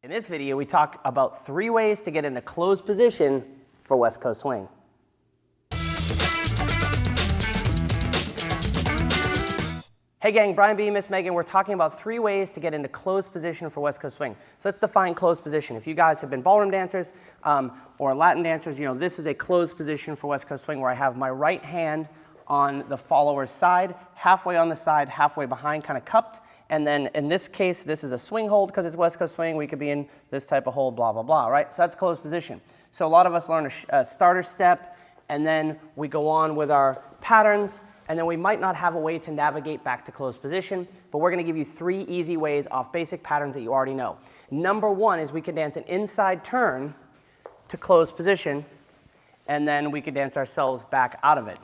In this video, we talk about 3 ways to get into closed position for West Coast Swing. Hey gang, Brian B, Miss Megan. We're talking about 3 ways to get into closed position for West Coast Swing. So let's define closed position. If you guys have been ballroom dancers or Latin dancers, you know this is a closed position for West Coast Swing where I have my right hand on the follower's side, halfway on the side, halfway behind, kind of cupped. And then in this case, this is a swing hold because it's West Coast Swing. We could be in this type of hold, blah, blah, blah, right? So that's closed position. So a lot of us learn a starter step, and then we go on with our patterns, and then we might not have a way to navigate back to closed position, but we're going to give you 3 easy ways off basic patterns that you already know. Number 1 is we can dance an inside turn to closed position, and then we could dance ourselves back out of it.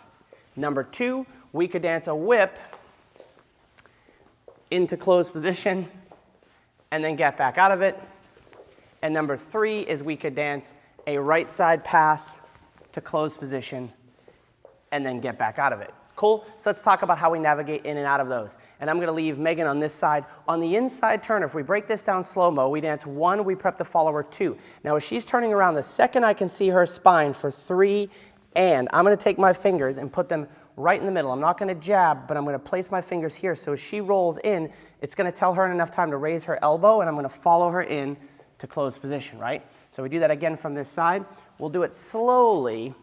Number 2, we could dance a whip into closed position and then get back out of it. And number 3 is we could dance a right side pass to closed position and then get back out of it. Cool? So let's talk about how we navigate in and out of those. And I'm going to leave Megan on this side. On the inside turn, if we break this down slow-mo, we dance 1, we prep the follower 2. Now as she's turning around, the second I can see her spine for 3, and I'm going to take my fingers and put them right in the middle. I'm not going to jab, but I'm going to place my fingers here. So as she rolls in, it's going to tell her enough time to raise her elbow, and I'm going to follow her in to closed position, right? So we do that again from this side. We'll do it slowly.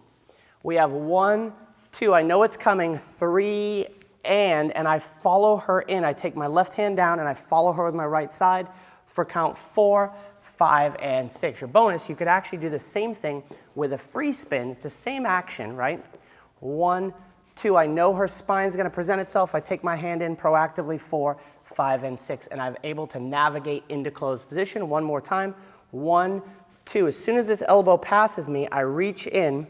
We have 1, 2, I know it's coming, 3, and I follow her in. I take my left hand down and I follow her with my right side for count 4, 5, and 6. Your bonus, you could actually do the same thing with a free spin. It's the same action, right? 1, 2, I know her spine's going to present itself. I take my hand in proactively, 4, 5, and 6, and I'm able to navigate into closed position. One more time. 1, 2. As soon as this elbow passes me, I reach in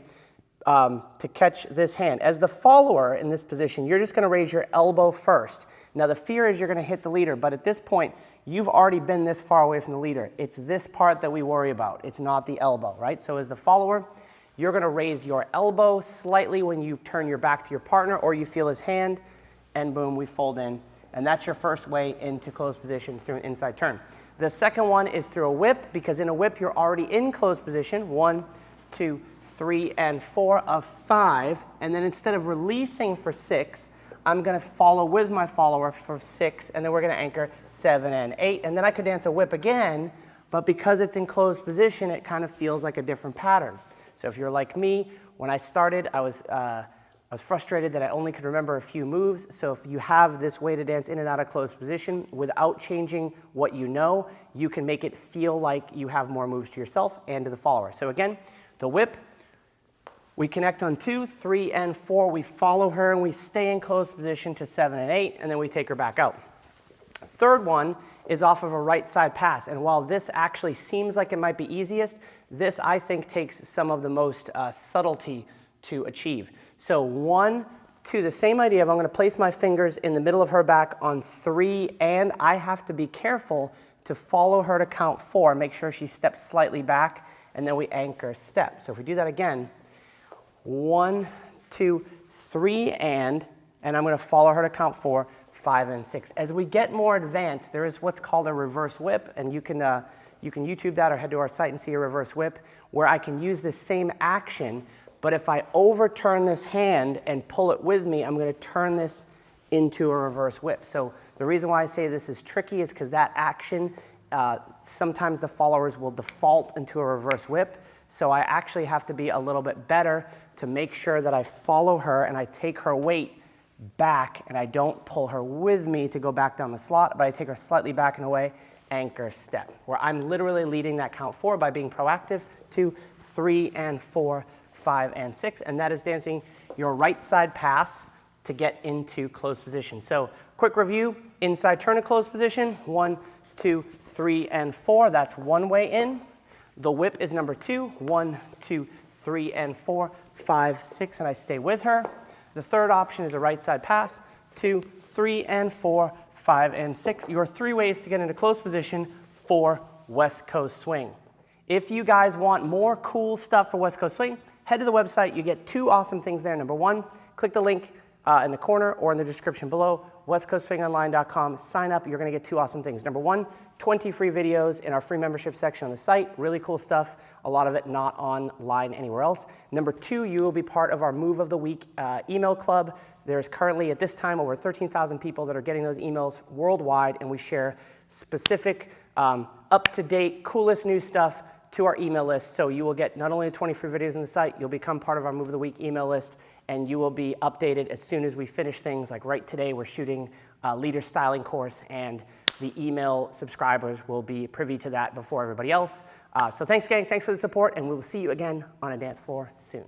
to catch this hand. As the follower in this position, you're just going to raise your elbow first. Now the fear is you're going to hit the leader, but at this point, you've already been this far away from the leader. It's this part that we worry about. It's not the elbow, right? So as the follower, you're going to raise your elbow slightly when you turn your back to your partner or you feel his hand, and boom, we fold in. And that's your first way into closed position through an inside turn. The second one is through a whip, because in a whip, you're already in closed position. 1, 2, 3, and 4 of 5. And then instead of releasing for 6, I'm going to follow with my follower for 6, and then we're going to anchor 7 and 8. And then I could dance a whip again, but because it's in closed position, it kind of feels like a different pattern. So if you're like me, when I started, I was frustrated that I only could remember a few moves. So if you have this way to dance in and out of closed position without changing what you know, you can make it feel like you have more moves to yourself and to the follower. So again, the whip, we connect on 2, 3, and 4. We follow her and we stay in closed position to 7 and 8, and then we take her back out. Third one is off of a right side pass. And while this actually seems like it might be easiest, this I think takes some of the most subtlety to achieve. So 1, 2, the same idea of I'm going to place my fingers in the middle of her back on 3, and I have to be careful to follow her to count 4, make sure she steps slightly back, and then we anchor step. So if we do that again, 1, 2, 3, and I'm going to follow her to count 4, 5, and 6. As we get more advanced, there is what's called a reverse whip, and you can YouTube that or head to our site and see a reverse whip, where I can use the same action, but if I overturn this hand and pull it with me, I'm going to turn this into a reverse whip. So the reason why I say this is tricky is because that action, sometimes the followers will default into a reverse whip, so I actually have to be a little bit better to make sure that I follow her and I take her weight back, and I don't pull her with me to go back down the slot, but I take her slightly back and away, anchor step, where I'm literally leading that count 4 by being proactive. 2, 3, and 4, 5, and 6, and that is dancing your right side pass to get into closed position. So quick review, inside turn to closed position, 1, 2, 3, and 4, that's one way in. The whip is number 2, 1, 2, 3, and 4, 5, 6, and I stay with her. The third option is a right side pass, 2, 3, and 4, 5, and 6. Your 3 ways to get into closed position for West Coast Swing. If you guys want more cool stuff for West Coast Swing, head to the website. You get 2 awesome things there. Number 1, click the link in the corner or in the description below, westcoastswingonline.com. Sign up. You're going to get 2 awesome things. Number 1, 20 free videos in our free membership section on the site. Really cool stuff. A lot of it not online anywhere else. Number 2, you will be part of our Move of the Week email club. There's currently, at this time, over 13,000 people that are getting those emails worldwide, and we share specific, up-to-date, coolest new stuff to our email list. So you will get not only the 20 free videos on the site, you'll become part of our Move of the Week email list, and you will be updated as soon as we finish things. Like right today, we're shooting a leader styling course, and the email subscribers will be privy to that before everybody else. So thanks, gang. Thanks for the support, and we will see you again on a dance floor soon.